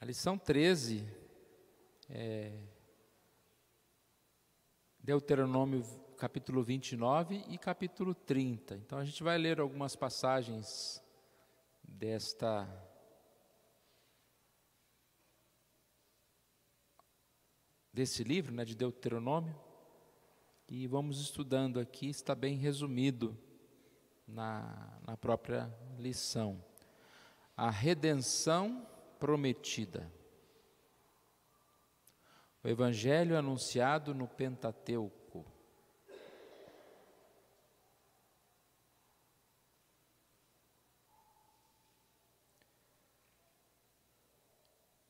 A lição 13 Deuteronômio capítulo 29 e capítulo 30. Então a gente vai ler algumas passagens desse livro, né, de Deuteronômio, e vamos estudando aqui, está bem resumido na própria lição. A redenção prometida. O Evangelho anunciado no Pentateuco.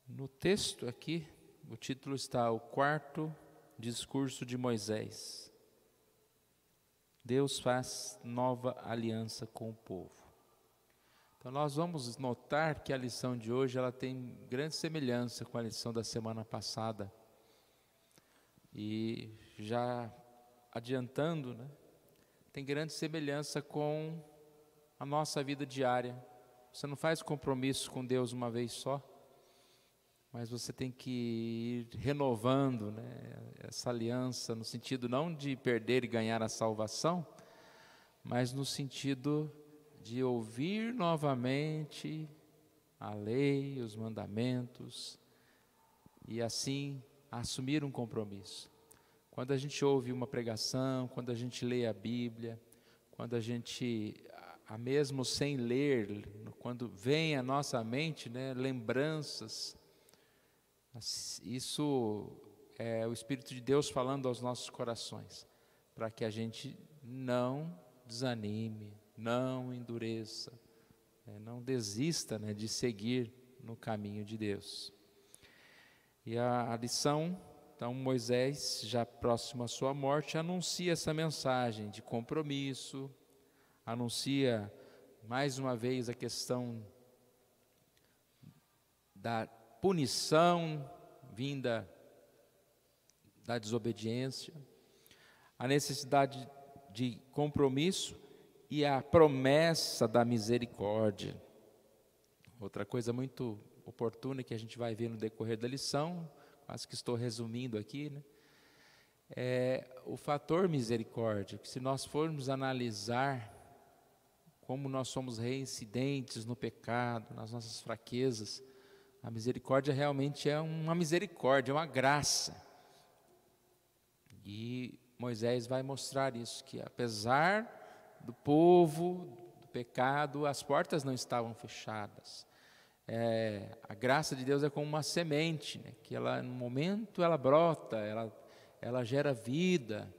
No texto aqui, o título está o quarto discurso de Moisés. Deus faz nova aliança com o povo. Então nós vamos notar que a lição de hoje ela tem grande semelhança com a lição da semana passada. E já adiantando, né, tem grande semelhança com a nossa vida diária. Você não faz compromisso com Deus uma vez só, mas você tem que ir renovando, né, essa aliança, no sentido não de perder e ganhar a salvação, mas no sentido de ouvir novamente a lei, os mandamentos, e assim assumir um compromisso. Quando a gente ouve uma pregação, quando a gente lê a Bíblia, quando a gente, mesmo sem ler, quando vem à nossa mente, né, lembranças, isso é o Espírito de Deus falando aos nossos corações, para que a gente não desanime, não endureça, não desista, né, de seguir no caminho de Deus. E a lição, então, Moisés, já próximo à sua morte, anuncia essa mensagem de compromisso, anuncia mais uma vez a questão da punição vinda da desobediência, a necessidade de compromisso e a promessa da misericórdia. Outra coisa muito oportuna que a gente vai ver no decorrer da lição, quase que estou resumindo aqui, né, é o fator misericórdia, que se nós formos analisar como nós somos reincidentes no pecado, nas nossas fraquezas, a misericórdia realmente é uma misericórdia, é uma graça. E Moisés vai mostrar isso, que apesar do povo, do pecado, as portas não estavam fechadas. A graça de Deus é como uma semente, né, que ela, no momento ela brota, ela gera vida,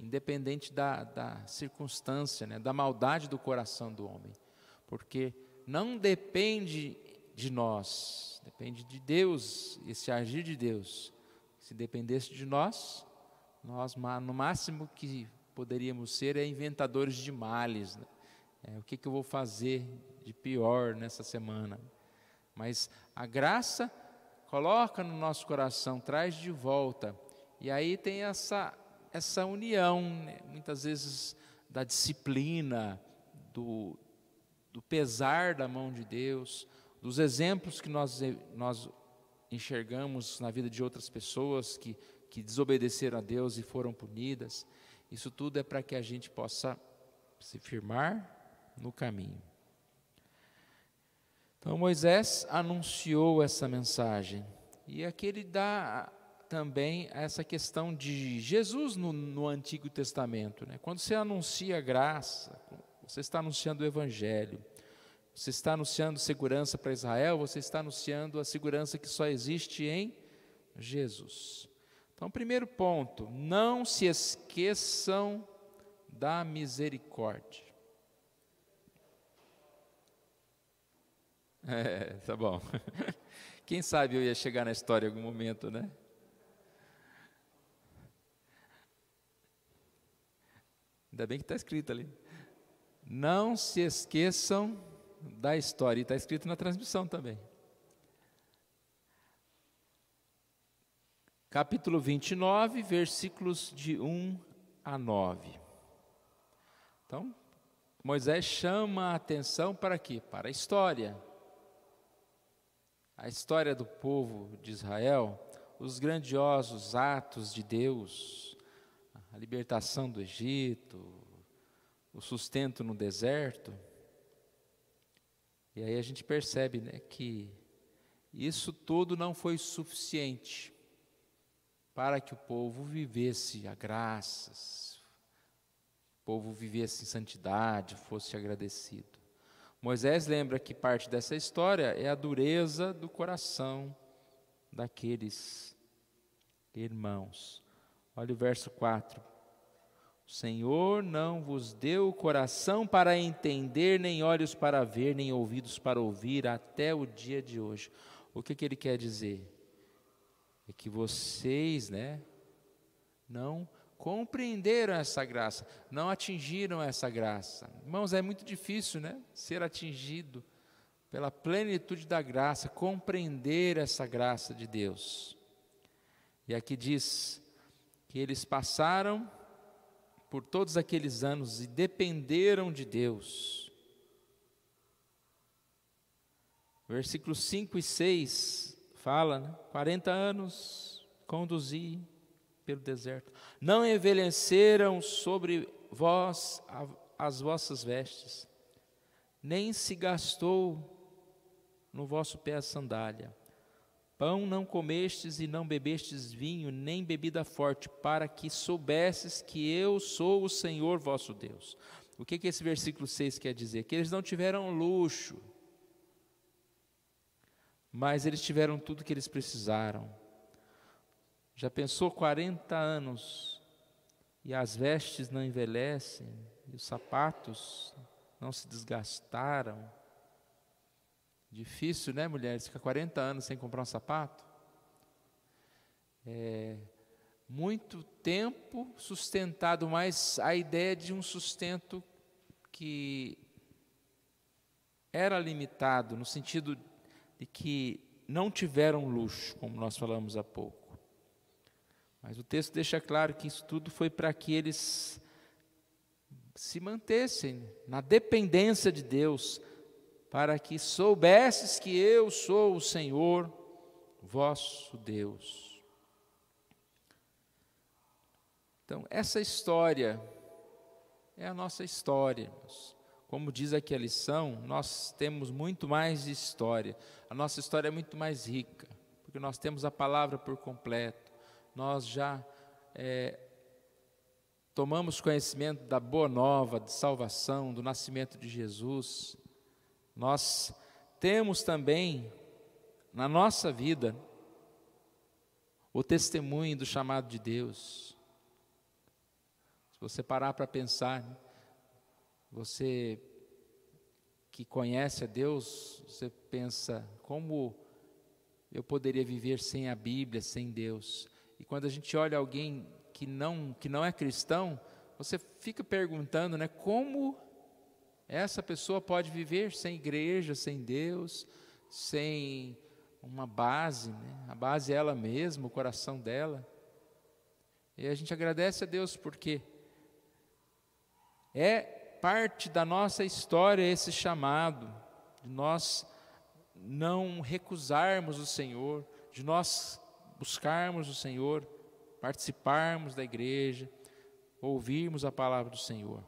independente da circunstância, né, da maldade do coração do homem. Porque não depende de nós, depende de Deus, esse agir de Deus. Se dependesse de nós no máximo que poderíamos ser é inventadores de males, né? O que eu vou fazer de pior nessa semana? Mas a graça coloca no nosso coração, traz de volta, e aí tem essa união, né, muitas vezes da disciplina, do pesar da mão de Deus, dos exemplos que nós enxergamos na vida de outras pessoas que desobedeceram a Deus e foram punidas. Isso tudo é para que a gente possa se firmar no caminho. Então Moisés anunciou essa mensagem, e aqui ele dá também essa questão de Jesus no Antigo Testamento, né? Quando você anuncia a graça, você está anunciando o Evangelho, você está anunciando segurança para Israel, você está anunciando a segurança que só existe em Jesus. Então, primeiro ponto, não se esqueçam da misericórdia. Tá bom. Quem sabe eu ia chegar na história em algum momento, né? Ainda bem que está escrito ali. Não se esqueçam da história. E está escrito na transmissão também. Capítulo 29, versículos de 1 a 9. Então, Moisés chama a atenção para quê? Para a história. a história do povo de Israel, os grandiosos atos de Deus, a libertação do Egito, o sustento no deserto. E aí a gente percebe, né, que isso tudo não foi suficiente para que o povo vivesse a graças, o povo vivesse em santidade, fosse agradecido. Moisés lembra que parte dessa história é a dureza do coração daqueles irmãos. Olha o verso 4. O Senhor não vos deu coração para entender, nem olhos para ver, nem ouvidos para ouvir, até o dia de hoje. O que ele quer dizer? É que vocês, não compreenderam essa graça, não atingiram essa graça. Irmãos, é muito difícil, ser atingido pela plenitude da graça, compreender essa graça de Deus. E aqui diz que eles passaram por todos aqueles anos e dependeram de Deus. Versículos 5 e 6 fala, 40 anos conduzi pelo deserto. Não envelheceram sobre vós as vossas vestes, nem se gastou no vosso pé a sandália. Pão não comestes e não bebestes vinho, nem bebida forte, para que soubesses que eu sou o Senhor vosso Deus. O que esse versículo 6 quer dizer? Que eles não tiveram luxo, mas eles tiveram tudo que eles precisaram. Já pensou 40 anos e as vestes não envelhecem, e os sapatos não se desgastaram? Difícil, mulheres? Ficar 40 anos sem comprar um sapato? Muito tempo sustentado, mas a ideia de um sustento que era limitado, no sentido de que não tiveram luxo, como nós falamos há pouco. Mas o texto deixa claro que isso tudo foi para que eles se mantessem na dependência de Deus, para que soubesses que eu sou o Senhor, vosso Deus. Então, essa história é a nossa história, irmãos. Como diz aqui a lição, nós temos muito mais de história. A nossa história é muito mais rica, porque nós temos a palavra por completo. Nós já tomamos conhecimento da boa nova, de salvação, do nascimento de Jesus. Nós temos também, na nossa vida, o testemunho do chamado de Deus. Se você parar para pensar, você que conhece a Deus, você pensa, como eu poderia viver sem a Bíblia, sem Deus? E quando a gente olha alguém que não é cristão, você fica perguntando, como essa pessoa pode viver sem igreja, sem Deus, sem uma base, A base é ela mesma, o coração dela. E a gente agradece a Deus porque é parte da nossa história esse chamado, de nós não recusarmos o Senhor, de nós buscarmos o Senhor, participarmos da igreja, ouvirmos a palavra do Senhor.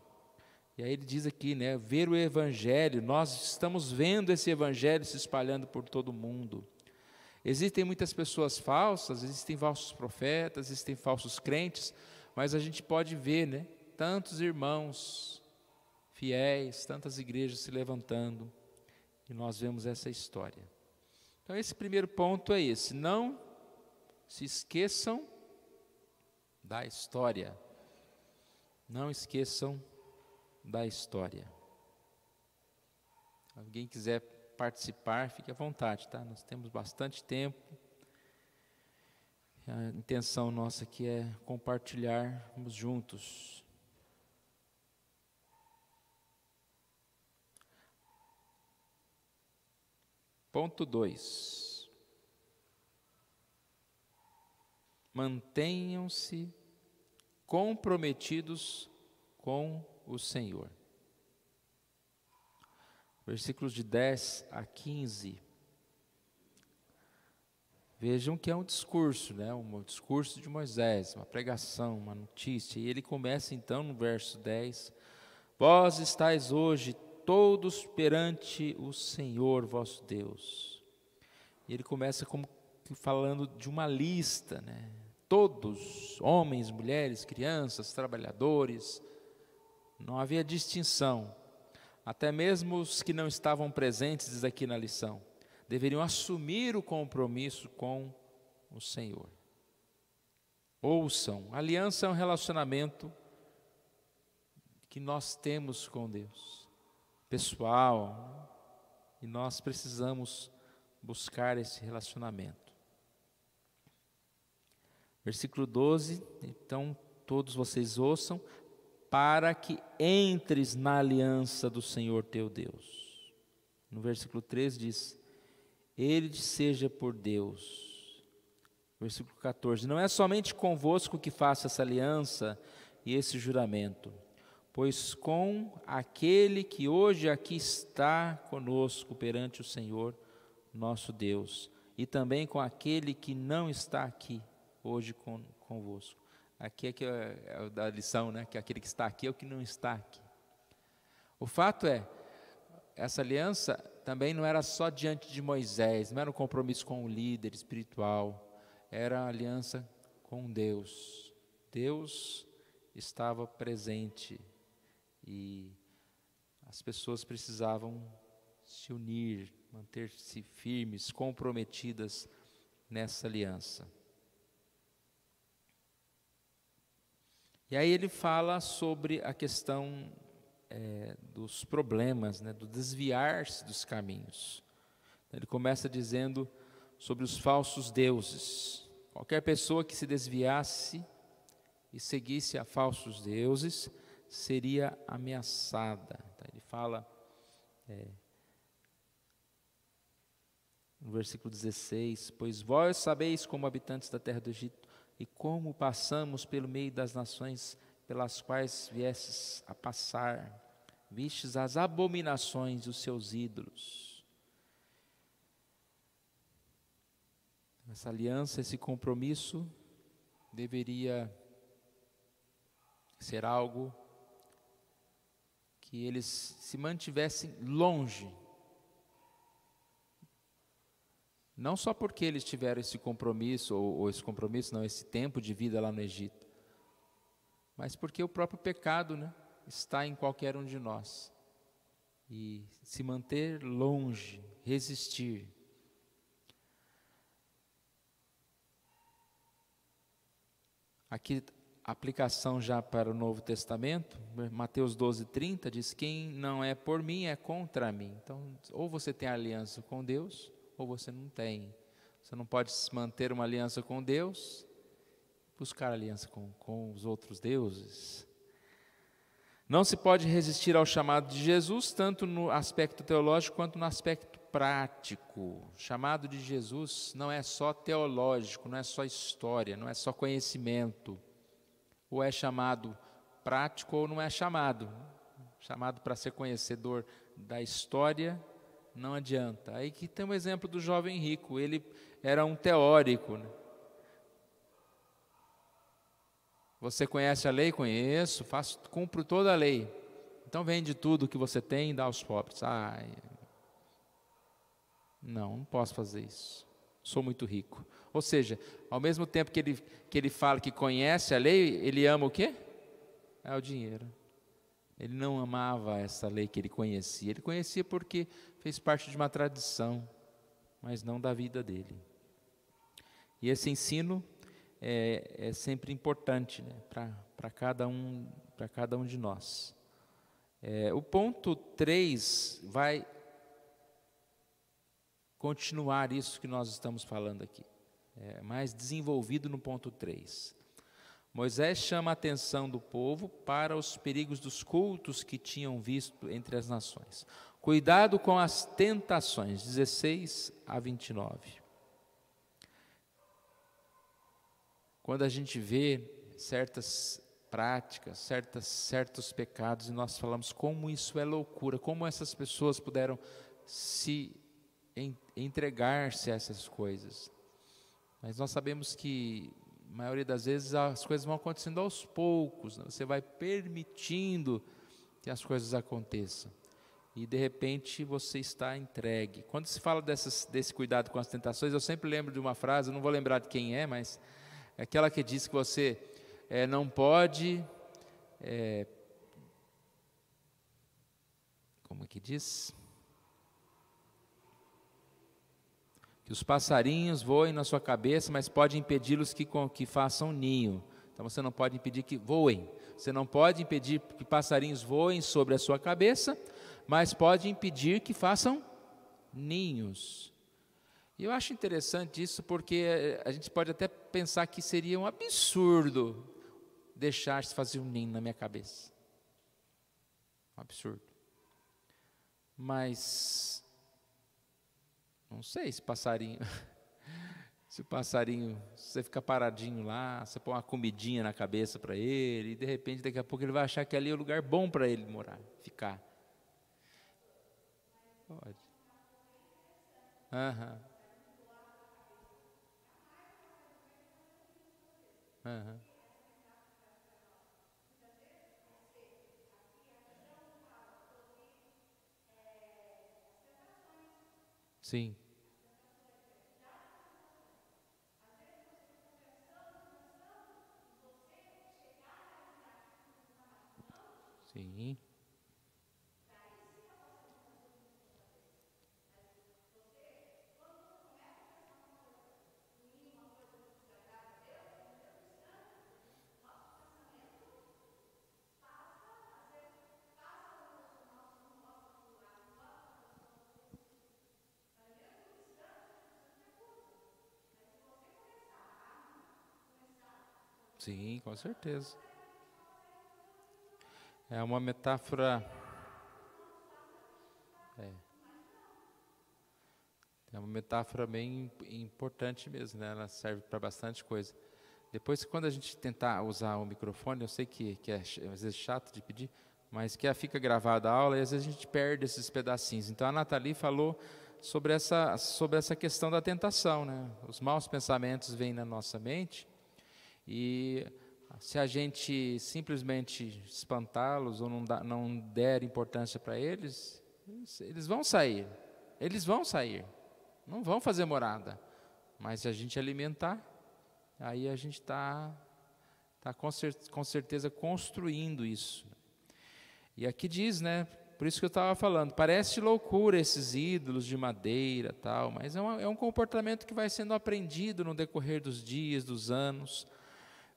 E aí ele diz aqui, ver o Evangelho, nós estamos vendo esse Evangelho se espalhando por todo o mundo. Existem muitas pessoas falsas, existem falsos profetas, existem falsos crentes, mas a gente pode ver, tantos irmãos fiéis, tantas igrejas se levantando, e nós vemos essa história. Então esse primeiro ponto é esse, não se esqueçam da história, não esqueçam da história. Se alguém quiser participar, fique à vontade, tá? Nós temos bastante tempo. A intenção nossa aqui é compartilharmos juntos. Ponto 2. Mantenham-se comprometidos com o Senhor. Versículos de 10 a 15. Vejam que é um discurso, né? Um discurso de Moisés, uma pregação, uma notícia. E ele começa então no verso 10: Vós estáis hoje todos perante o Senhor vosso Deus. E ele começa como falando de uma lista, né? Todos, homens, mulheres, crianças, trabalhadores, não havia distinção. Até mesmo os que não estavam presentes, diz aqui na lição, deveriam assumir o compromisso com o Senhor. Ouçam, aliança é um relacionamento que nós temos com Deus, pessoal, e nós precisamos buscar esse relacionamento. Versículo 12, então todos vocês ouçam, para que entres na aliança do Senhor teu Deus. No versículo 13 diz, Ele te seja por Deus. Versículo 14, não é somente convosco que faço essa aliança e esse juramento, pois com aquele que hoje aqui está conosco perante o Senhor nosso Deus, e também com aquele que não está aqui hoje convosco. Aqui é da lição, né? Que aquele que está aqui é o que não está aqui. O fato é, essa aliança também não era só diante de Moisés, não era um compromisso com o líder espiritual, era a aliança com Deus. Deus estava presente e as pessoas precisavam se unir, manter-se firmes, comprometidas nessa aliança. E aí ele fala sobre a questão dos problemas, né, do desviar-se dos caminhos. Ele começa dizendo sobre os falsos deuses. Qualquer pessoa que se desviasse e seguisse a falsos deuses seria ameaçada. Então, ele fala no versículo 16, pois vós sabeis como habitantes da terra do Egito, e como passamos pelo meio das nações pelas quais viestes a passar, vistes as abominações dos seus ídolos. Essa aliança, esse compromisso, deveria ser algo que eles se mantivessem longe. Não só porque eles tiveram esse compromisso, ou esse compromisso, não, esse tempo de vida lá no Egito, mas porque o próprio pecado, né, está em qualquer um de nós. E se manter longe, resistir. Aqui, a aplicação já para o Novo Testamento, Mateus 12:30, diz, quem não é por mim é contra mim. Então, ou você tem aliança com Deus, ou você não tem. Você não pode manter uma aliança com Deus, buscar aliança com os outros deuses. Não se pode resistir ao chamado de Jesus, tanto no aspecto teológico quanto no aspecto prático. O chamado de Jesus não é só teológico, não é só história, não é só conhecimento. Ou é chamado prático ou não é chamado. Chamado para ser conhecedor da história, não adianta. Aí que tem um exemplo do jovem rico, ele era um teórico, né? Você conhece a lei? Conheço, cumpro toda a lei. Então vende tudo que você tem e dá aos pobres. Não posso fazer isso. Sou muito rico. Ou seja, ao mesmo tempo que ele fala que conhece a lei, ele ama o quê? É o dinheiro. Ele não amava essa lei que ele conhecia. Ele conhecia porque fez parte de uma tradição, mas não da vida dele. E esse ensino é sempre importante, né, para cada um de nós. O ponto 3 vai continuar isso que nós estamos falando aqui, mais desenvolvido no ponto 3. Moisés chama a atenção do povo para os perigos dos cultos que tinham visto entre as nações. Cuidado com as tentações, 16 a 29. Quando a gente vê certas práticas, certos pecados, e nós falamos como isso é loucura, como essas pessoas puderam se entregar-se a essas coisas. Mas nós sabemos que, a maioria das vezes, as coisas vão acontecendo aos poucos, né? Você vai permitindo que as coisas aconteçam. E, de repente, você está entregue. Quando se fala desse cuidado com as tentações, eu sempre lembro de uma frase, eu não vou lembrar de quem é, mas é aquela que diz que você não pode... como é que diz? Que os passarinhos voem na sua cabeça, mas pode impedi-los que façam ninho. Então você não pode impedir que voem. Você não pode impedir que passarinhos voem sobre a sua cabeça, mas pode impedir que façam ninhos. E eu acho interessante isso, porque a gente pode até pensar que seria um absurdo deixar de fazer um ninho na minha cabeça. Um absurdo. Mas não sei se passarinho, se o passarinho, você fica paradinho lá, você põe uma comidinha na cabeça para ele, e de repente daqui a pouco ele vai achar que ali é o lugar bom para ele morar, ficar. Pode. Aham. Aham. Sim. Sim. Sim, com certeza. É uma metáfora, é uma metáfora bem importante mesmo, né? Ela serve para bastante coisa. Depois, quando a gente tentar usar o microfone, eu sei que às vezes chato de pedir, mas que fica gravada a aula e às vezes a gente perde esses pedacinhos. Então a Nathalie falou sobre essa questão da tentação, né? Os maus pensamentos vêm na nossa mente e se a gente simplesmente espantá-los ou não der importância para eles, eles vão sair. Eles vão sair. Não vão fazer morada. Mas se a gente alimentar, aí a gente está com certeza construindo isso. E aqui diz, né? Por isso que eu estava falando, parece loucura esses ídolos de madeira, tal, mas é um comportamento que vai sendo aprendido no decorrer dos dias, dos anos.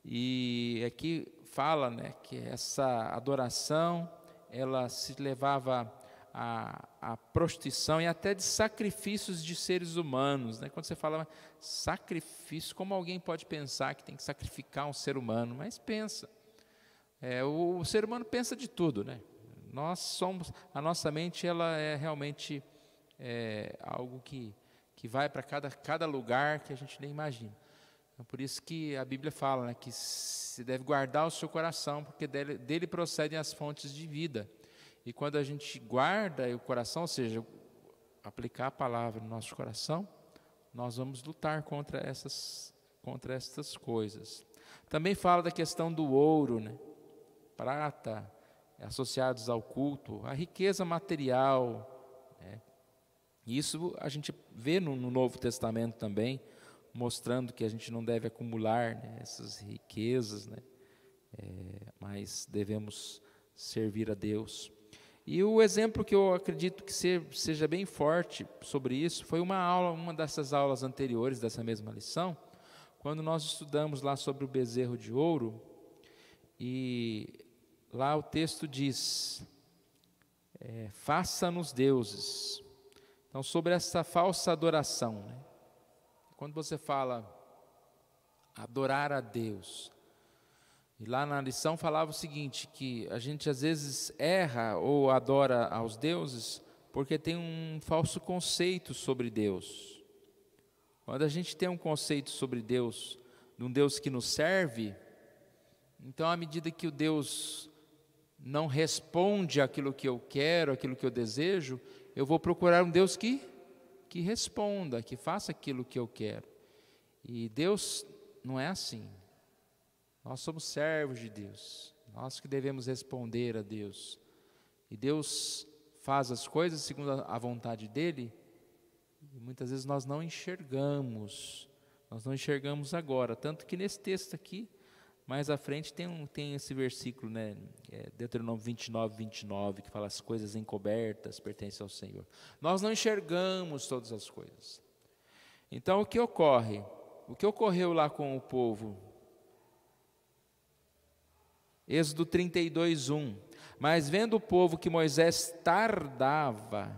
E aqui fala, né, que essa adoração, ela se levava a prostituição e até de sacrifícios de seres humanos, né? Quando você fala sacrifício, como alguém pode pensar que tem que sacrificar um ser humano? Mas pensa, o ser humano pensa de tudo, né? A nossa mente, ela é realmente algo que vai para cada lugar que a gente nem imagina. Então, por isso que a Bíblia fala, né, que se deve guardar o seu coração, porque dele procedem as fontes de vida. E quando a gente guarda o coração, ou seja, aplicar a palavra no nosso coração, nós vamos lutar contra essas coisas. Também fala da questão do ouro, né? Prata, associados ao culto, a riqueza material, né? Isso a gente vê no Novo Testamento também, mostrando que a gente não deve acumular, né, essas riquezas, né? Mas devemos servir a Deus. E o exemplo que eu acredito que seja bem forte sobre isso foi uma dessas aulas anteriores dessa mesma lição, quando nós estudamos lá sobre o bezerro de ouro, e lá o texto diz, faça-nos deuses. Então, sobre essa falsa adoração, né? Quando você fala adorar a Deus, e lá na lição falava o seguinte, que a gente às vezes erra ou adora aos deuses porque tem um falso conceito sobre Deus. Quando a gente tem um conceito sobre Deus, de um Deus que nos serve, então à medida que o Deus não responde aquilo que eu quero, aquilo que eu desejo, eu vou procurar um Deus que responda, que faça aquilo que eu quero. E Deus não é assim. Nós somos servos de Deus, nós que devemos responder a Deus. E Deus faz as coisas segundo a vontade dEle, e muitas vezes nós não enxergamos agora. Tanto que nesse texto aqui, mais à frente tem esse versículo, né, Deuteronômio 29, 29, que fala: as coisas encobertas pertencem ao Senhor. Nós não enxergamos todas as coisas. Então o que ocorre? O que ocorreu lá com o povo? Êxodo 32, 1. Mas vendo o povo que Moisés tardava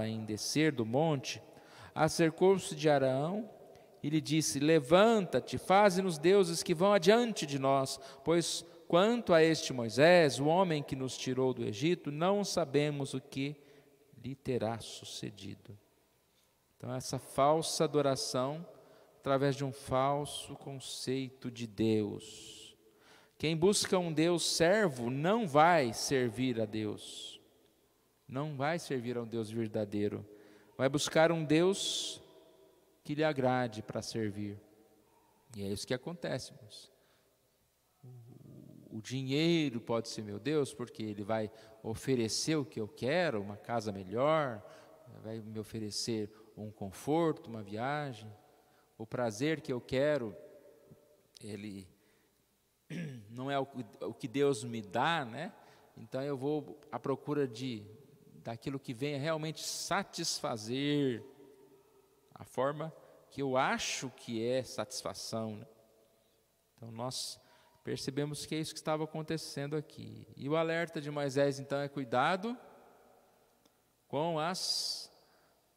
em descer do monte, acercou-se de Arão e lhe disse: levanta-te, faze-nos deuses que vão adiante de nós, pois quanto a este Moisés, o homem que nos tirou do Egito, não sabemos o que lhe terá sucedido. Então, essa falsa adoração, através de um falso conceito de Deus. Quem busca um Deus servo não vai servir a Deus, não vai servir a um Deus verdadeiro, vai buscar um Deus que lhe agrade para servir. E é isso que acontece, irmãos. O dinheiro pode ser meu Deus, porque ele vai oferecer o que eu quero, uma casa melhor, vai me oferecer um conforto, uma viagem, o prazer que eu quero, ele não é o que Deus me dá, né? Então eu vou à procura daquilo que venha realmente satisfazer a forma que eu acho que é satisfação, né? Então nós percebemos que é isso que estava acontecendo aqui. E o alerta de Moisés então é: cuidado com as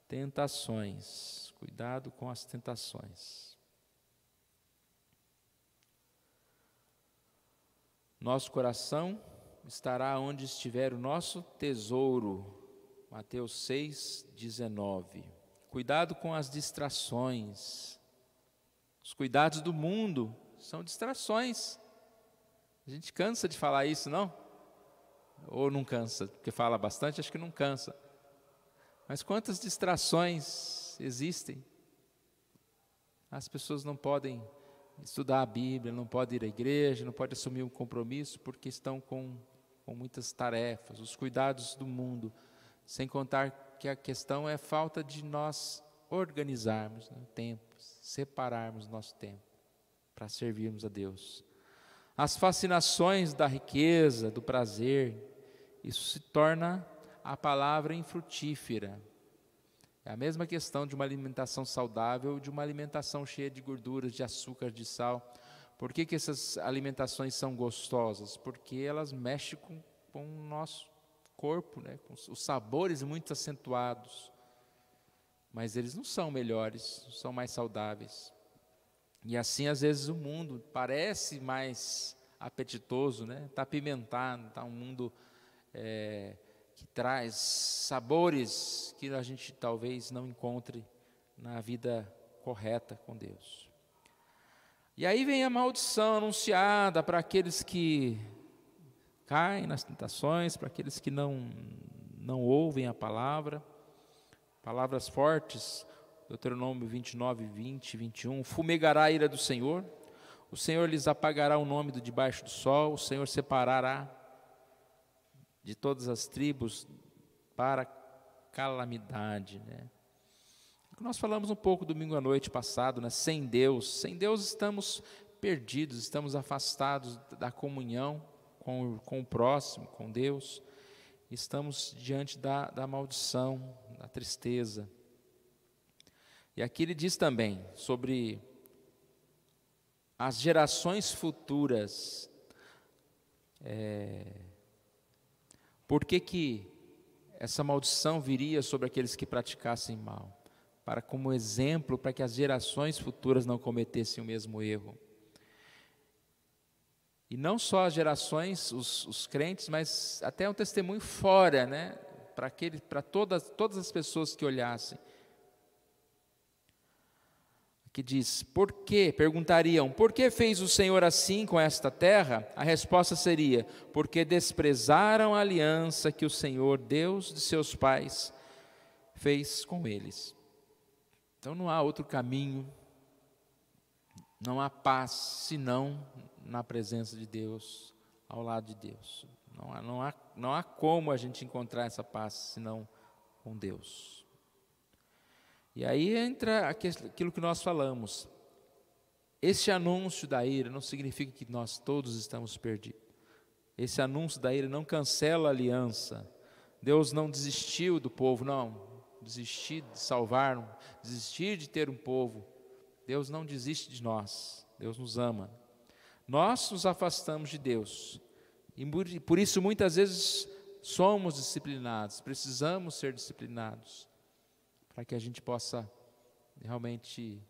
tentações. Cuidado com as tentações. Nosso coração estará onde estiver o nosso tesouro. Mateus 6, 19. Cuidado com as distrações. Os cuidados do mundo são distrações. A gente cansa de falar isso, não? Ou não cansa? Porque fala bastante, acho que não cansa. Mas quantas distrações existem? As pessoas não podem estudar a Bíblia, não podem ir à igreja, não podem assumir um compromisso, porque estão com muitas tarefas, os cuidados do mundo, sem contar que a questão é falta de nós organizarmos, né, o tempo, separarmos nosso tempo para servirmos a Deus. As fascinações da riqueza, do prazer, isso se torna a palavra infrutífera. É a mesma questão de uma alimentação saudável, de uma alimentação cheia de gorduras, de açúcar, de sal. Por que essas alimentações são gostosas? Porque elas mexem com o nosso corpo, né? Com os sabores muito acentuados. Mas eles não são melhores, não são mais saudáveis. E assim, às vezes, o mundo parece mais apetitoso, né? Está apimentado, está um mundo que traz sabores que a gente talvez não encontre na vida correta com Deus. E aí vem a maldição anunciada para aqueles que caem nas tentações, para aqueles que não ouvem a palavra. Palavras fortes, Deuteronômio 29, 20, 21. Fumegará a ira do Senhor, o Senhor lhes apagará o nome do debaixo do sol, o Senhor separará de todas as tribos para calamidade, né? Nós falamos um pouco domingo à noite passado, né? Sem Deus estamos perdidos, estamos afastados da comunhão com o próximo, com Deus, estamos diante da maldição, da tristeza. E aqui ele diz também sobre as gerações futuras. Por que essa maldição viria sobre aqueles que praticassem mal? Para como exemplo, para que as gerações futuras não cometessem o mesmo erro. E não só as gerações, os crentes, mas até um testemunho fora, né? Para todas as pessoas que olhassem. Que diz: por quê? Perguntariam, por que fez o Senhor assim com esta terra? A resposta seria: porque desprezaram a aliança que o Senhor, Deus de seus pais, fez com eles. Então não há outro caminho, não há paz senão na presença de Deus, ao lado de Deus. Não há como a gente encontrar essa paz senão com Deus. E aí entra aquilo que nós falamos. Esse anúncio da ira não significa que nós todos estamos perdidos. Esse anúncio da ira não cancela a aliança. Deus não desistiu do povo, não. Desistir de salvar, não. Desistir de ter um povo. Deus não desiste de nós. Deus nos ama. Nós nos afastamos de Deus. E por isso muitas vezes somos disciplinados. Precisamos ser disciplinados. Para que a gente possa realmente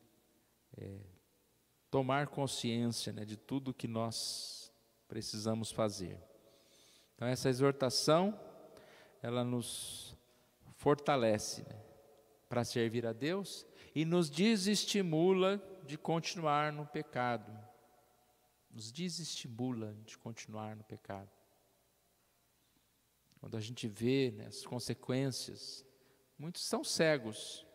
tomar consciência, né, de tudo que nós precisamos fazer. Então essa exortação, ela nos fortalece, né, para servir a Deus e nos desestimula de continuar no pecado. Nos desestimula de continuar no pecado. Quando a gente vê, né, as consequências, muitos são cegos,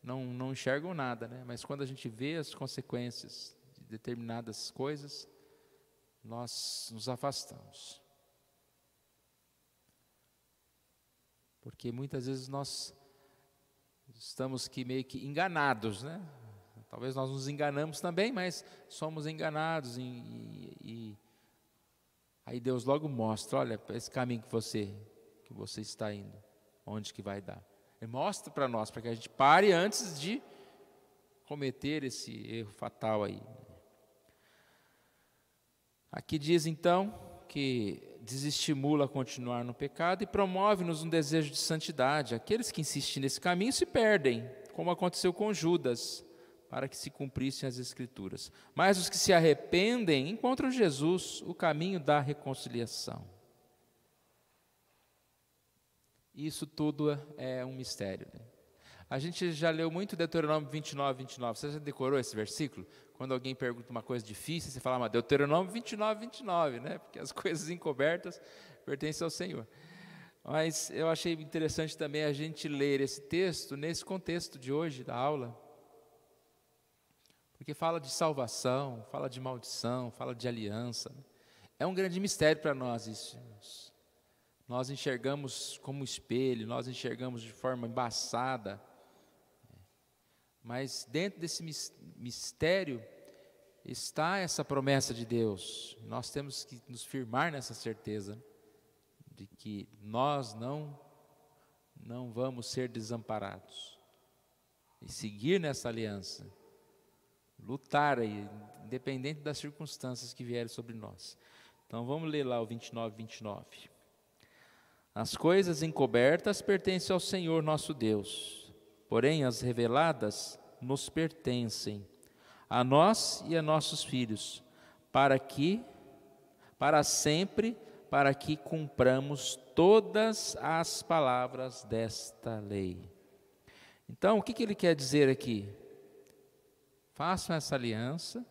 não enxergam nada, né? Mas quando a gente vê as consequências de determinadas coisas, nós nos afastamos. Porque muitas vezes nós estamos meio que enganados, né? Talvez nós nos enganamos também, mas somos enganados. E aí Deus logo mostra, olha, esse caminho que você está indo, onde que vai dar. Ele mostra para nós, para que a gente pare antes de cometer esse erro fatal aí. Aqui diz então que desestimula a continuar no pecado e promove-nos um desejo de santidade. Aqueles que insistem nesse caminho se perdem, como aconteceu com Judas, para que se cumprissem as Escrituras. Mas os que se arrependem encontram Jesus, o caminho da reconciliação. Isso tudo é um mistério, né? A gente já leu muito Deuteronômio 29, 29. Você já decorou esse versículo? Quando alguém pergunta uma coisa difícil, você fala, mas Deuteronômio 29, 29, né? Porque as coisas encobertas pertencem ao Senhor. Mas eu achei interessante também a gente ler esse texto nesse contexto de hoje, da aula. Porque fala de salvação, fala de maldição, fala de aliança. É um grande mistério para nós isso. Nós enxergamos como espelho, nós enxergamos de forma embaçada. Mas dentro desse mistério está essa promessa de Deus. Nós temos que nos firmar nessa certeza de que nós não vamos ser desamparados. E seguir nessa aliança. Lutar aí, independente das circunstâncias que vierem sobre nós. Então vamos ler lá o 29, 29. As coisas encobertas pertencem ao Senhor nosso Deus, porém as reveladas nos pertencem, a nós e a nossos filhos, para que cumpramos todas as palavras desta lei. Então, o que ele quer dizer aqui? Façam essa aliança,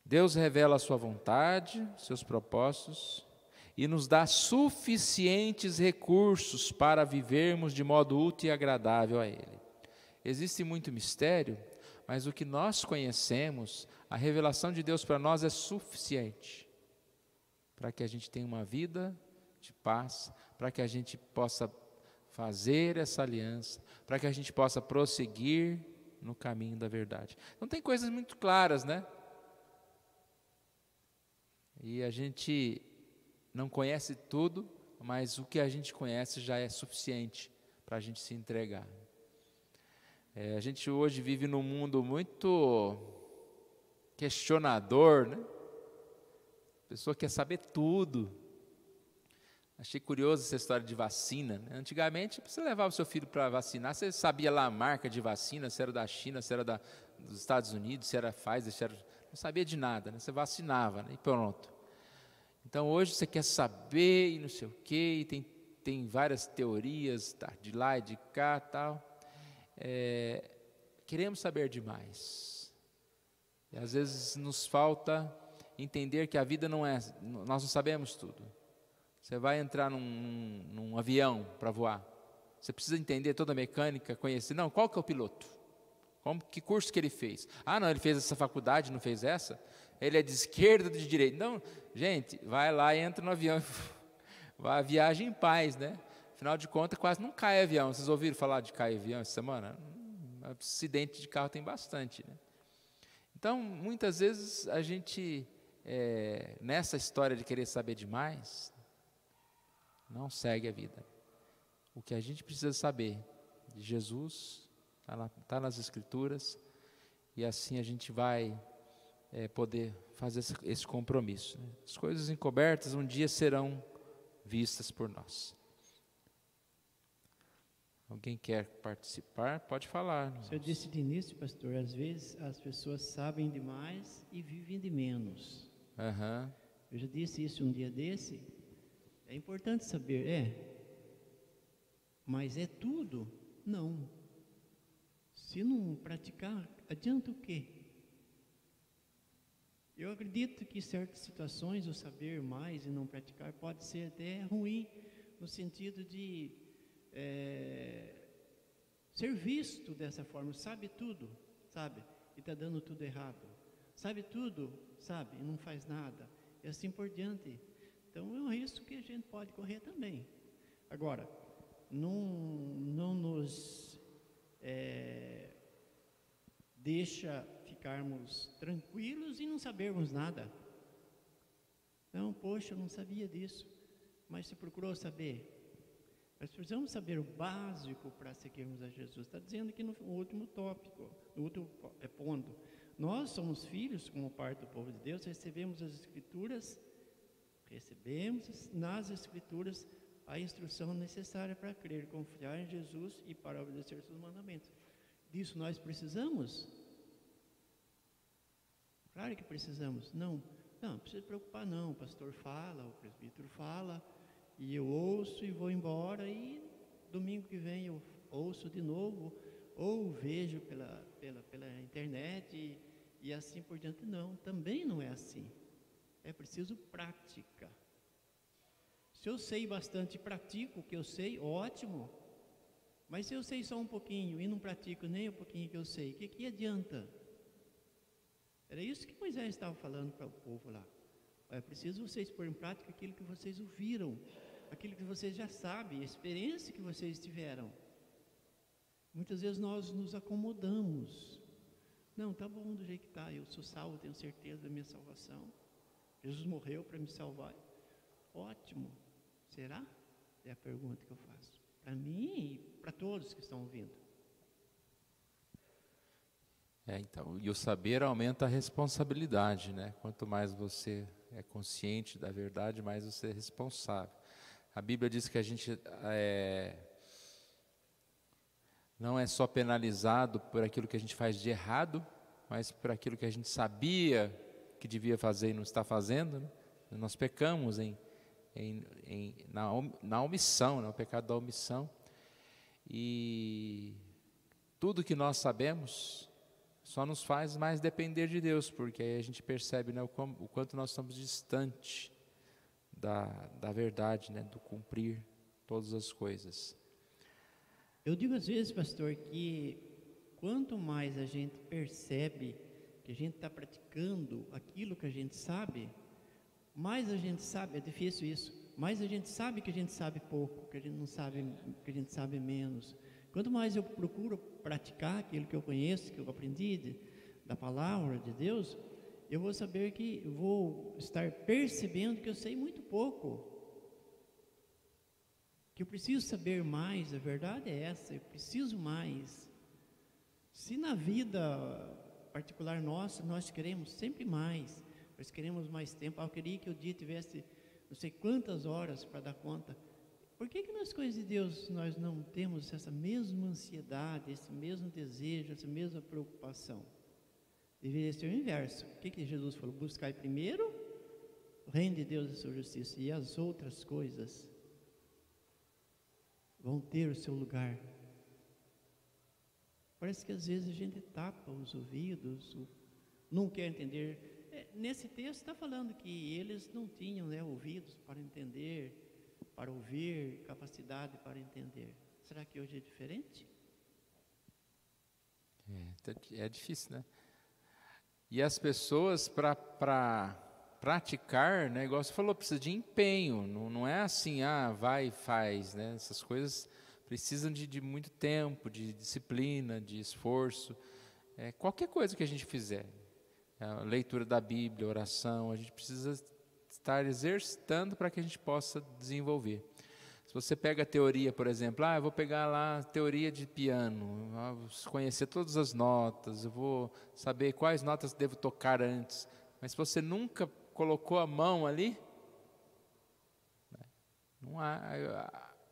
Deus revela a sua vontade, seus propósitos, e nos dá suficientes recursos para vivermos de modo útil e agradável a Ele. Existe muito mistério, mas o que nós conhecemos, a revelação de Deus para nós é suficiente para que a gente tenha uma vida de paz, para que a gente possa fazer essa aliança, para que a gente possa prosseguir no caminho da verdade. Então tem coisas muito claras, né? E a gente não conhece tudo, mas o que a gente conhece já é suficiente para a gente se entregar. A gente hoje vive num mundo muito questionador, né? A pessoa quer saber tudo. Achei curioso essa história de vacina, né? Antigamente, você levava o seu filho para vacinar, você sabia lá a marca de vacina, se era da China, se era dos Estados Unidos, se era Pfizer, não sabia de nada, né? Você vacinava, né? E pronto. Então hoje você quer saber e não sei o quê, e tem várias teorias de lá e de cá tal. Queremos saber demais. E às vezes nos falta entender que a vida nós não sabemos tudo. Você vai entrar num avião para voar, você precisa entender toda a mecânica, conhecer. Não, qual que é o piloto? Que curso que ele fez? Ah, não, ele fez essa faculdade, não fez essa? Ele é de esquerda ou de direita? Não, gente, vai lá e entra no avião, vai viagem em paz, né? Afinal de contas, quase não cai avião. Vocês ouviram falar de cair avião essa semana? Acidente de carro tem bastante, né? Então, muitas vezes a gente, nessa história de querer saber demais, não segue a vida. O que a gente precisa saber de Jesus está nas Escrituras, e assim a gente vai poder fazer esse compromisso, né? As coisas encobertas um dia serão vistas por nós. Alguém quer participar? Pode falar. O senhor disse de início, pastor, às vezes as pessoas sabem demais e vivem de menos. Uhum. Eu já disse isso um dia desse. É importante saber, mas é tudo? Não. Se não praticar, adianta o quê? Eu acredito que em certas situações o saber mais e não praticar pode ser até ruim, no sentido de ser visto dessa forma. Sabe tudo, sabe? E está dando tudo errado. Sabe tudo, sabe? E não faz nada. E assim por diante. Então é um risco que a gente pode correr também. Agora, não nos deixa ficarmos tranquilos e não sabermos nada. Não, poxa, eu não sabia disso. Mas você procurou saber? Nós precisamos saber o básico para seguirmos a Jesus. Está dizendo aqui no último tópico, no último ponto. Nós somos filhos, como parte do povo de Deus, recebemos nas Escrituras a instrução necessária para crer, confiar em Jesus e para obedecer seus mandamentos. Disso nós precisamos? Claro que precisamos. Não precisa se preocupar não. O pastor fala, o presbítero fala, e eu ouço e vou embora, e domingo que vem eu ouço de novo, ou vejo pela internet, e assim por diante. Não, também não é assim. É preciso prática. Se eu sei bastante e pratico o que eu sei, ótimo. Mas se eu sei só um pouquinho e não pratico nem um pouquinho que eu sei, o que adianta? Era isso que Moisés estava falando para o povo lá. É preciso vocês pôr em prática aquilo que vocês ouviram, aquilo que vocês já sabem, a experiência que vocês tiveram. Muitas vezes nós nos acomodamos. Não, tá bom do jeito que está, eu sou salvo, tenho certeza da minha salvação. Jesus morreu para me salvar. Ótimo. Será? É a pergunta que eu faço. Para mim e para todos que estão ouvindo. Então, e o saber aumenta a responsabilidade, né? Quanto mais você é consciente da verdade, mais você é responsável. A Bíblia diz que a gente não é só penalizado por aquilo que a gente faz de errado, mas por aquilo que a gente sabia que devia fazer e não está fazendo, né? Nós pecamos na omissão, né? O pecado da omissão. E tudo que nós sabemos só nos faz mais depender de Deus, porque aí a gente percebe, né, o quanto nós estamos distante da verdade, né, do cumprir todas as coisas. Eu digo às vezes, pastor, que quanto mais a gente percebe que a gente está praticando aquilo que a gente sabe, mais a gente sabe, é difícil isso, mais a gente sabe que a gente sabe pouco, que a gente não sabe, que a gente sabe menos. Quanto mais eu procuro praticar aquilo que eu conheço, que eu aprendi da palavra de Deus, eu vou saber que vou estar percebendo que eu sei muito pouco, que eu preciso saber mais. A verdade é essa, eu preciso mais. Se na vida particular nossa, nós queremos sempre mais, nós queremos mais tempo. Eu queria que o dia tivesse não sei quantas horas para dar conta. Por que nas coisas de Deus nós não temos essa mesma ansiedade, esse mesmo desejo, essa mesma preocupação? Deveria ser o inverso. O que Jesus falou? Buscai primeiro o reino de Deus e a sua justiça, e as outras coisas vão ter o seu lugar. Parece que às vezes a gente tapa os ouvidos, não quer entender. Nesse texto está falando que eles não tinham, né, ouvidos para entender, para ouvir, capacidade para entender. Será que hoje é diferente? É difícil, né? E as pessoas, para praticar, né, igual você falou, precisa de empenho, não é assim, vai e faz, né? Essas coisas precisam de muito tempo, de disciplina, de esforço. Qualquer coisa que a gente fizer, a leitura da Bíblia, oração, a gente precisa estar exercitando para que a gente possa desenvolver. Se você pega a teoria, por exemplo, eu vou pegar lá a teoria de piano, vou conhecer todas as notas, eu vou saber quais notas devo tocar antes, mas se você nunca colocou a mão ali, não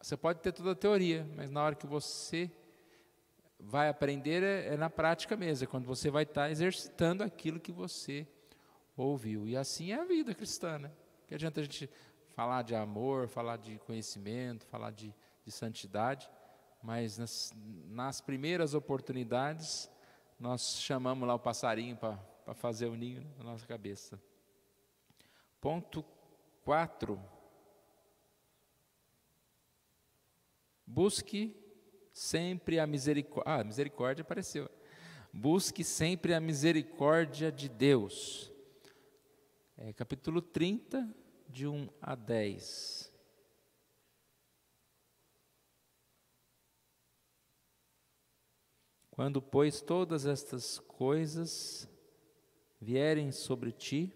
você pode ter toda a teoria, mas na hora que você vai aprender é na prática mesmo, é quando você vai estar exercitando aquilo que você ouviu. E assim é a vida cristã, né? Que adianta a gente falar de amor, falar de conhecimento, falar de santidade, mas nas primeiras oportunidades nós chamamos lá o passarinho para fazer o ninho na nossa cabeça. Ponto 4. Busque sempre a misericórdia. A misericórdia apareceu. Busque sempre a misericórdia de Deus. Capítulo 30, de 1 a 10. Quando, pois, todas estas coisas vierem sobre ti,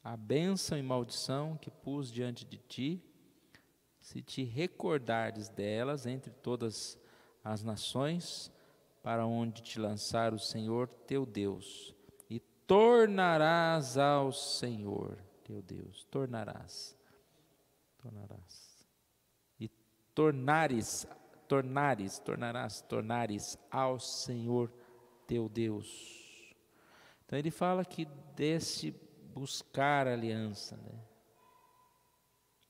a bênção e maldição que pus diante de ti, se te recordares delas entre todas as nações, para onde te lançar o Senhor teu Deus, e tornarás ao Senhor teu Deus, tornarás, e tornares ao Senhor teu Deus. Então ele fala que desse buscar aliança, né?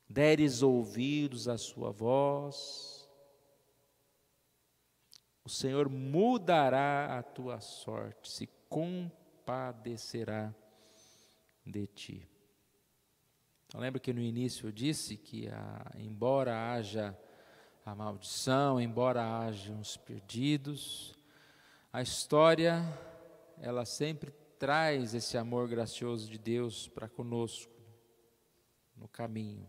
Deres ouvidos à sua voz, o Senhor mudará a tua sorte, se compadecerá de ti. Então, lembra que no início eu disse que embora haja a maldição, embora haja os perdidos, a história, ela sempre traz esse amor gracioso de Deus para conosco, no caminho.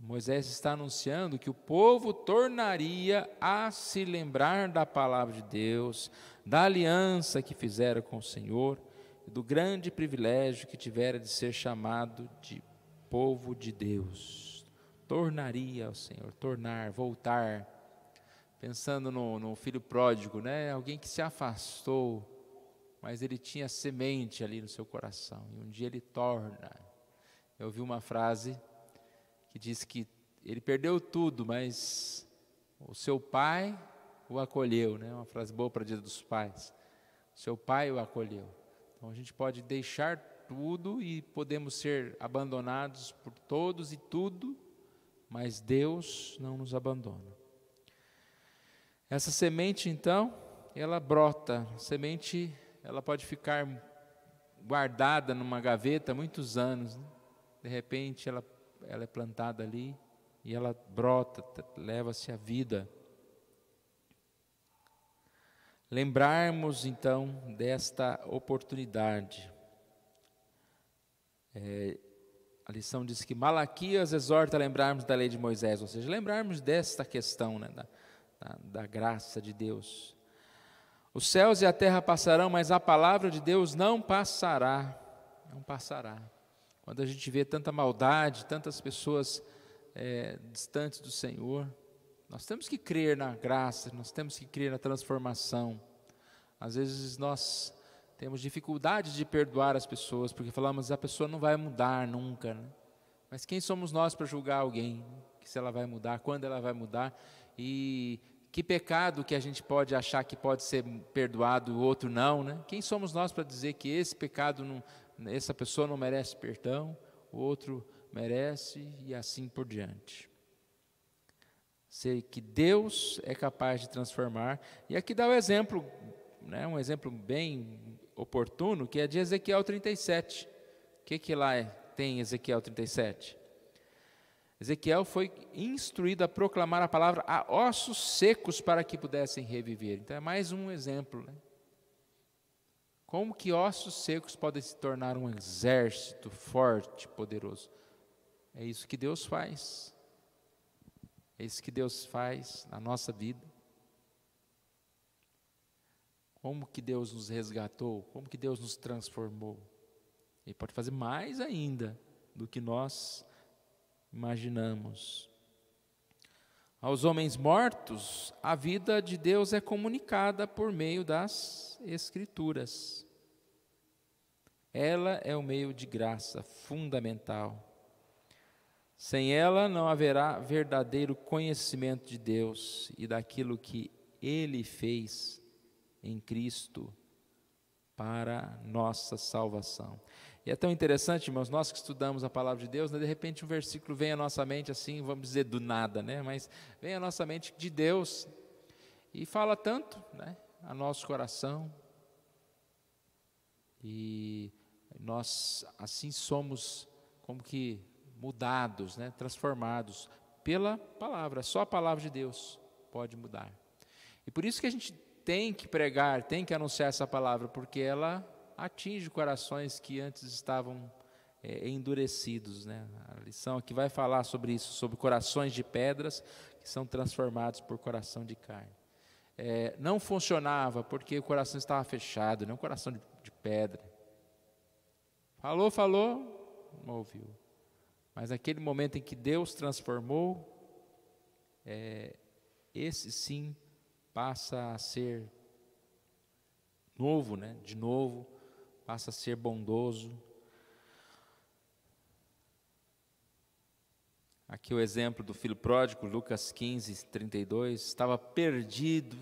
Moisés está anunciando que o povo tornaria a se lembrar da palavra de Deus, da aliança que fizera com o Senhor, e do grande privilégio que tivera de ser chamado de povo de Deus. Tornaria ao Senhor, voltar. Pensando no filho pródigo, né? Alguém que se afastou, mas ele tinha semente ali no seu coração, e um dia ele torna. Eu ouvi uma frase que diz que ele perdeu tudo, mas o seu pai o acolheu, né? Uma frase boa para o Dia dos Pais. O seu pai o acolheu. Então a gente pode deixar tudo e podemos ser abandonados por todos e tudo, mas Deus não nos abandona. Essa semente, então, ela brota. A semente, ela pode ficar guardada numa gaveta há muitos anos, né? De repente ela é plantada ali e ela brota, leva-se à vida. Lembrarmos então desta oportunidade. A lição diz que Malaquias exorta a lembrarmos da lei de Moisés, ou seja, lembrarmos desta questão, né, da graça de Deus. Os céus e a terra passarão, mas a palavra de Deus não passará. Não passará. Quando a gente vê tanta maldade, tantas pessoas distantes do Senhor, nós temos que crer na graça, nós temos que crer na transformação. Às vezes nós temos dificuldade de perdoar as pessoas, porque falamos, a pessoa não vai mudar nunca, né? Mas quem somos nós para julgar alguém? Que se ela vai mudar, quando ela vai mudar? E que pecado que a gente pode achar que pode ser perdoado, o outro não, né? Quem somos nós para dizer que esse pecado não... Essa pessoa não merece perdão, o outro merece, e assim por diante. Sei que Deus é capaz de transformar, e aqui dá o exemplo, né, um exemplo bem oportuno, que é de Ezequiel 37. O que lá tem em Ezequiel 37? Ezequiel foi instruído a proclamar a palavra a ossos secos para que pudessem reviver. Então é mais um exemplo, né? Como que ossos secos podem se tornar um exército forte, poderoso? É isso que Deus faz. É isso que Deus faz na nossa vida. Como que Deus nos resgatou? Como que Deus nos transformou? Ele pode fazer mais ainda do que nós imaginamos. Aos homens mortos, a vida de Deus é comunicada por meio das Escrituras. Ela é o meio de graça fundamental. Sem ela não haverá verdadeiro conhecimento de Deus e daquilo que Ele fez em Cristo para nossa salvação. E é tão interessante, irmãos, nós que estudamos a palavra de Deus, né, de repente um versículo vem à nossa mente assim, vamos dizer do nada, né, mas vem à nossa mente de Deus e fala tanto, né, a nosso coração, e nós assim somos como que mudados, né, transformados pela palavra. Só a palavra de Deus pode mudar. E por isso que a gente tem que pregar, tem que anunciar essa palavra, porque ela atinge corações que antes estavam endurecidos, né? A lição aqui vai falar sobre isso, sobre corações de pedras que são transformados por coração de carne. Não funcionava porque o coração estava fechado, não um coração de pedra. Falou, não ouviu. Mas naquele momento em que Deus transformou, esse sim passa a ser novo, né? De novo, passa a ser bondoso. Aqui o exemplo do filho pródigo, Lucas 15, 32, estava perdido,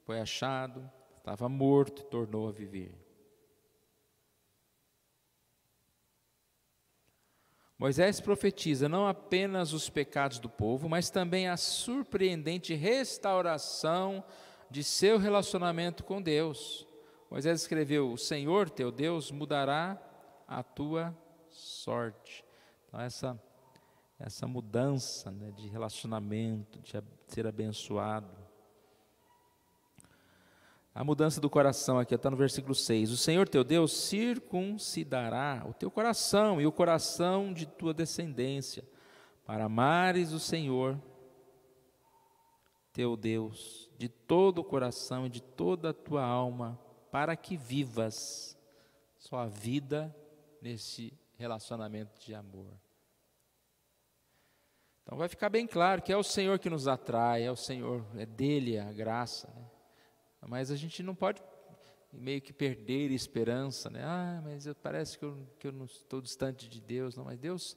foi achado, estava morto e tornou a viver. Moisés profetiza não apenas os pecados do povo, mas também a surpreendente restauração de seu relacionamento com Deus. Moisés escreveu: o Senhor teu Deus mudará a tua sorte. Então essa mudança, né, de relacionamento, de ser abençoado. A mudança do coração aqui está no versículo 6. O Senhor teu Deus circuncidará o teu coração e o coração de tua descendência, para amares o Senhor teu Deus de todo o coração e de toda a tua alma, para que vivas sua vida nesse relacionamento de amor. Então vai ficar bem claro que é o Senhor que nos atrai, é o Senhor, é dele a graça, né? Mas a gente não pode meio que perder a esperança, né? Mas parece que eu não estou distante de Deus. Não, mas Deus,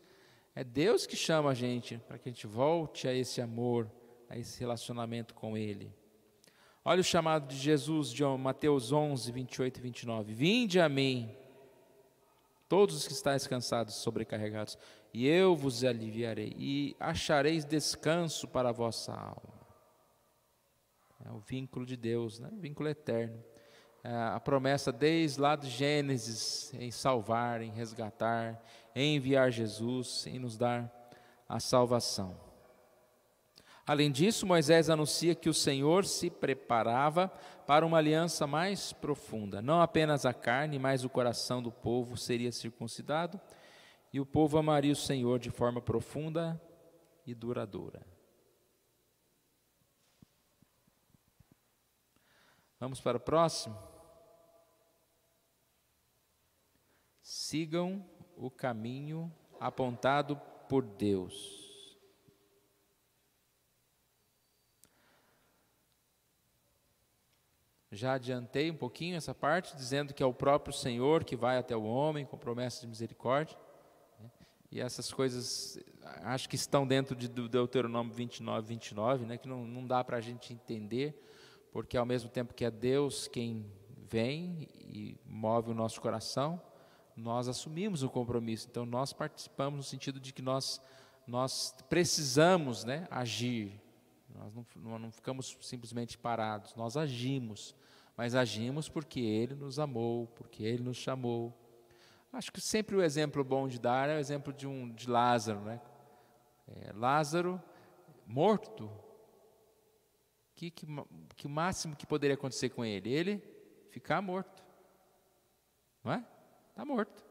é Deus que chama a gente para que a gente volte a esse amor, a esse relacionamento com Ele. Olha o chamado de Jesus, de Mateus 11, 28 e 29. Vinde a mim, todos os que estáis cansados e sobrecarregados, e eu vos aliviarei, e achareis descanso para a vossa alma. É o vínculo de Deus, né? O vínculo eterno. A promessa desde lá de Gênesis, em salvar, em resgatar, em enviar Jesus, em nos dar a salvação. Além disso, Moisés anuncia que o Senhor se preparava para uma aliança mais profunda. Não apenas a carne, mas o coração do povo seria circuncidado, e o povo amaria o Senhor de forma profunda e duradoura. Vamos para o próximo? Sigam o caminho apontado por Deus. Já adiantei um pouquinho essa parte, dizendo que é o próprio Senhor que vai até o homem com promessa de misericórdia. E essas coisas, acho que estão dentro do Deuteronômio 29, 29, né, que não dá para a gente entender, porque ao mesmo tempo que é Deus quem vem e move o nosso coração, nós assumimos o compromisso. Então nós participamos no sentido de que nós precisamos, né, agir. Nós não ficamos simplesmente parados, nós agimos, mas agimos porque Ele nos amou, porque Ele nos chamou. Acho que sempre o exemplo bom de dar é o exemplo de Lázaro, né? Lázaro morto. Que o máximo que poderia acontecer com ele? Ele ficar morto. Não é? Está morto.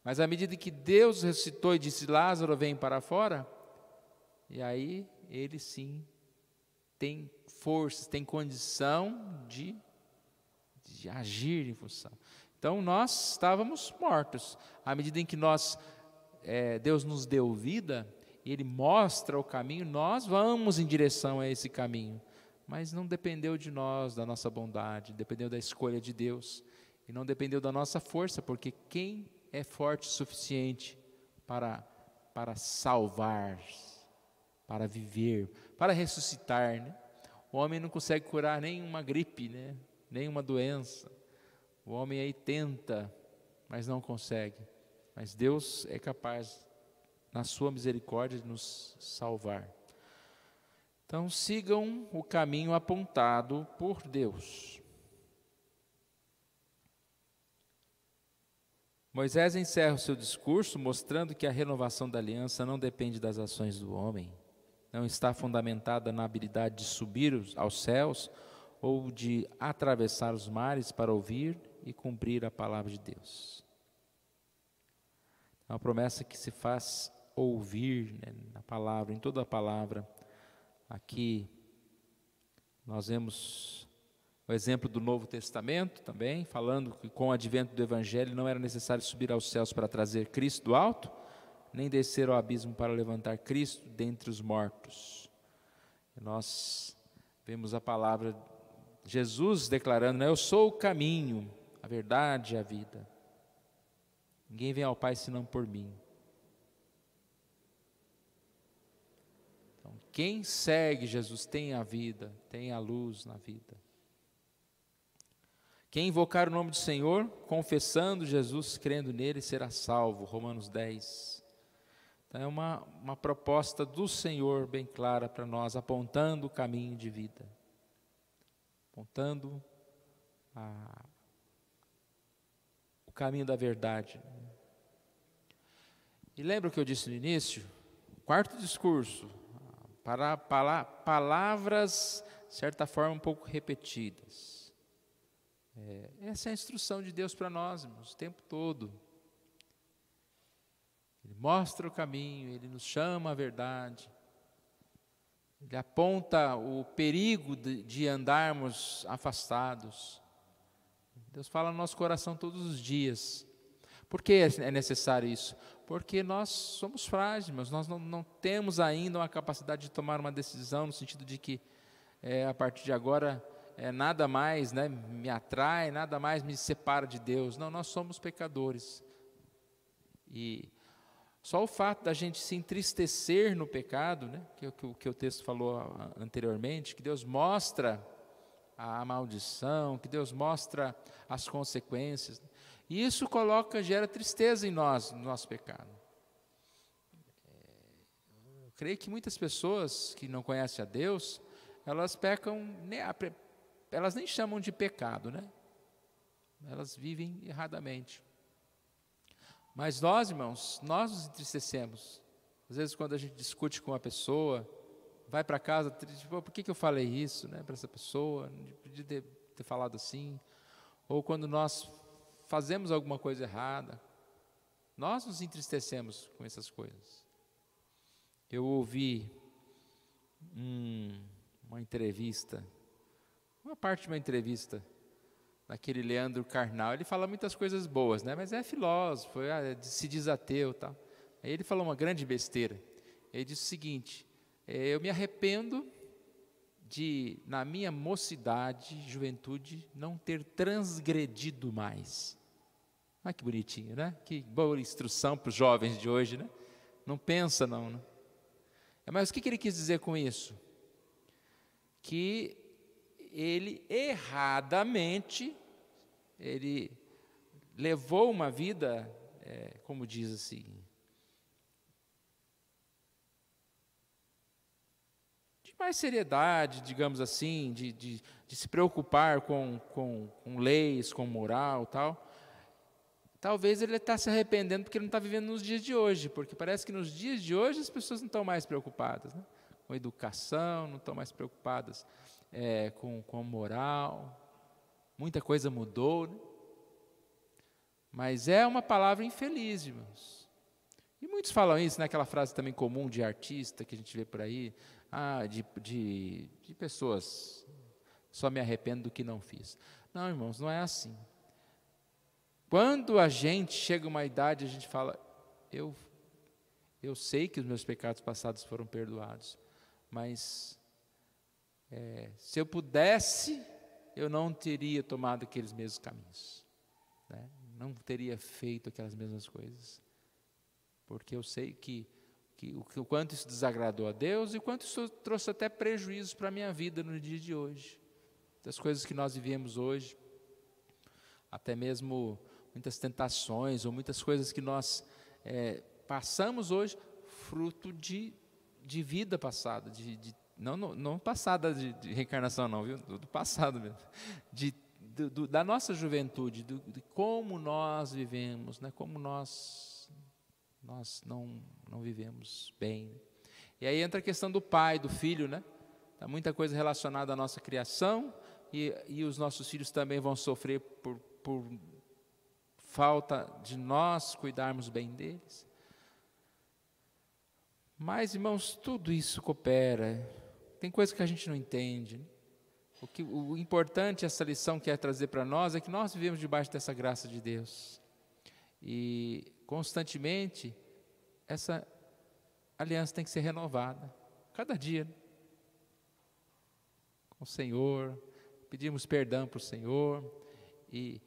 Mas à medida que Deus ressuscitou e disse, Lázaro, vem para fora, e aí ele sim tem forças, tem condição de agir em função. Então nós estávamos mortos. À medida em que Deus nos deu vida, Ele mostra o caminho, nós vamos em direção a esse caminho. Mas não dependeu de nós, da nossa bondade, dependeu da escolha de Deus. E não dependeu da nossa força, porque quem é forte o suficiente para salvar, para viver, para ressuscitar, né? O homem não consegue curar nenhuma gripe, né? Nenhuma doença. O homem aí tenta, mas não consegue. Mas Deus é capaz, na sua misericórdia, de nos salvar. Então sigam o caminho apontado por Deus. Moisés encerra o seu discurso mostrando que a renovação da aliança não depende das ações do homem, não está fundamentada na habilidade de subir aos céus ou de atravessar os mares para ouvir e cumprir a palavra de Deus. É uma promessa que se faz ouvir, né, na palavra, em toda a palavra. Aqui nós vemos o exemplo do Novo Testamento também, falando que com o advento do Evangelho não era necessário subir aos céus para trazer Cristo do alto, nem descer ao abismo para levantar Cristo dentre os mortos. E nós vemos a palavra de Jesus declarando, né, eu sou o caminho, a verdade e a vida. Ninguém vem ao Pai senão por mim. Então, quem segue Jesus tem a vida, tem a luz na vida. Quem invocar o nome do Senhor, confessando Jesus, crendo nele, será salvo. Romanos 10. Então é uma proposta do Senhor bem clara para nós, apontando o caminho de vida. Apontando o caminho da verdade. E lembra o que eu disse no início? Quarto discurso, para palavras, de certa forma, um pouco repetidas. Essa é a instrução de Deus para nós, irmãos, o tempo todo. Ele mostra o caminho, Ele nos chama à verdade. Ele aponta o perigo de andarmos afastados. Deus fala no nosso coração todos os dias. Por que é necessário isso? Porque nós somos frágeis, mas nós não temos ainda uma capacidade de tomar uma decisão no sentido de que a partir de agora nada mais, né, me atrai, nada mais me separa de Deus. Não, nós somos pecadores. E só o fato da gente se entristecer no pecado, né, que o texto falou anteriormente, que Deus mostra a maldição, que Deus mostra as consequências, e isso gera tristeza em nós, no nosso pecado. Eu creio que muitas pessoas que não conhecem a Deus, elas pecam, elas nem chamam de pecado, né? Elas vivem erradamente. Mas nós, irmãos, nós nos entristecemos. Às vezes quando a gente discute com uma pessoa, vai para casa, tipo, por que eu falei isso, né, para essa pessoa? Não podia ter falado assim. Ou quando nós fazemos alguma coisa errada, nós nos entristecemos com essas coisas. Eu ouvi uma entrevista, uma parte de uma entrevista daquele Leandro Carnal. Ele fala muitas coisas boas, né? Mas é filósofo, se diz ateu, tal. Aí ele falou uma grande besteira. Ele disse o seguinte: eu me arrependo de, na minha mocidade, juventude, não ter transgredido mais. Ah, que bonitinho, né? Que boa instrução para os jovens de hoje, né? Não pensa não, né? Mas o que ele quis dizer com isso? Que ele erradamente, ele levou uma vida, como diz assim, de mais seriedade, digamos assim, de se preocupar com leis, com moral e tal, talvez ele está se arrependendo porque ele não está vivendo nos dias de hoje, porque parece que nos dias de hoje as pessoas não estão mais preocupadas, né? Com educação, não estão mais preocupadas com moral, muita coisa mudou, né? Mas é uma palavra infeliz, irmãos. E muitos falam isso, né? Aquela frase também comum de artista que a gente vê por aí, de pessoas, só me arrependo do que não fiz. Não, irmãos, não é assim. Quando a gente chega a uma idade, a gente fala, eu sei que os meus pecados passados foram perdoados, mas se eu pudesse, eu não teria tomado aqueles mesmos caminhos, né? Não teria feito aquelas mesmas coisas, porque eu sei que o quanto isso desagradou a Deus e o quanto isso trouxe até prejuízos para a minha vida no dia de hoje, das coisas que nós vivemos hoje, até mesmo muitas tentações ou muitas coisas que nós passamos hoje, fruto de vida passada, não passada de reencarnação não, viu? Do passado mesmo, da nossa juventude, de como nós vivemos, né? Como nós não vivemos bem. E aí entra a questão do pai, do filho, né? Tá muita coisa relacionada à nossa criação, e os nossos filhos também vão sofrer por falta de nós cuidarmos bem deles. Mas, irmãos, tudo isso coopera. Tem coisa que a gente não entende, né? O importante, essa lição que é trazer para nós, é que nós vivemos debaixo dessa graça de Deus. E, constantemente, essa aliança tem que ser renovada. Cada dia, né? Com o Senhor, pedimos perdão para o Senhor, e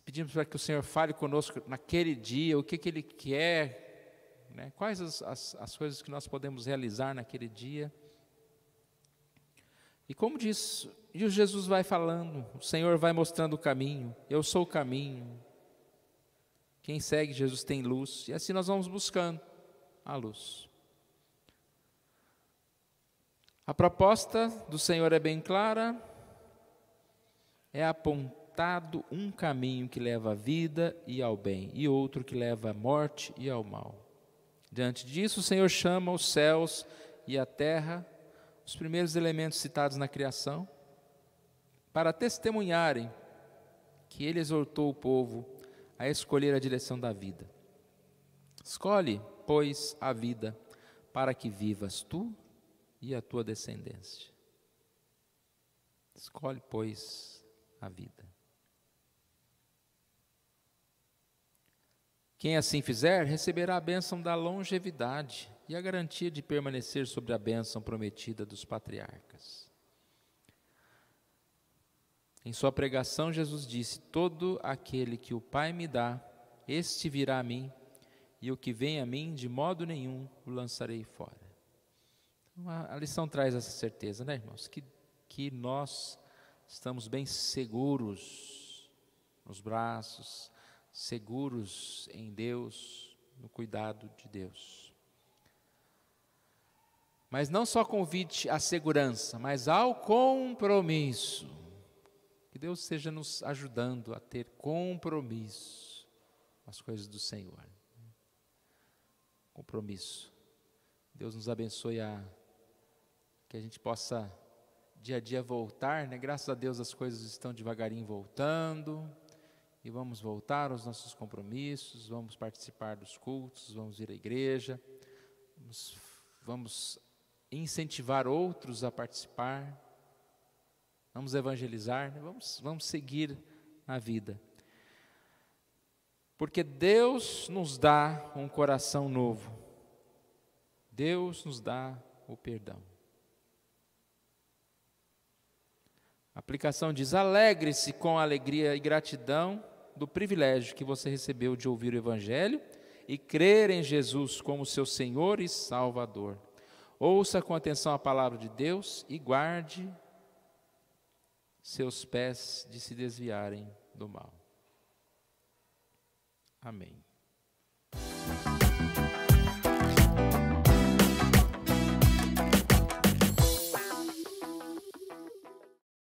pedimos para que o Senhor fale conosco naquele dia, o que Ele quer, né? Quais as coisas que nós podemos realizar naquele dia. E como diz, e Jesus vai falando, o Senhor vai mostrando o caminho, eu sou o caminho, quem segue Jesus tem luz, e assim nós vamos buscando a luz. A proposta do Senhor é bem clara, é apontado um caminho que leva à vida e ao bem, e outro que leva à morte e ao mal. Diante disso, o Senhor chama os céus e a terra, os primeiros elementos citados na criação, para testemunharem que Ele exortou o povo a escolher a direção da vida. Escolhe, pois, a vida, para que vivas tu e a tua descendência. Escolhe, pois, a vida. Quem assim fizer, receberá a bênção da longevidade e a garantia de permanecer sobre a bênção prometida dos patriarcas. Em sua pregação, Jesus disse: todo aquele que o Pai me dá, este virá a mim, e o que vem a mim, de modo nenhum o lançarei fora. Então, a lição traz essa certeza, né, irmãos? Que nós estamos bem seguros nos braços, seguros em Deus, no cuidado de Deus. Mas não só convite à segurança, mas ao compromisso. Que Deus esteja nos ajudando a ter compromisso com as coisas do Senhor. Compromisso. Deus nos abençoe que a gente possa dia a dia voltar, né? Graças a Deus as coisas estão devagarinho voltando, e vamos voltar aos nossos compromissos, vamos participar dos cultos, vamos ir à igreja, vamos incentivar outros a participar, vamos evangelizar, né? Vamos seguir na vida. Porque Deus nos dá um coração novo. Deus nos dá o perdão. A aplicação diz: alegre-se com alegria e gratidão do privilégio que você recebeu de ouvir o Evangelho e crer em Jesus como seu Senhor e Salvador. Ouça com atenção a palavra de Deus e guarde seus pés de se desviarem do mal. Amém.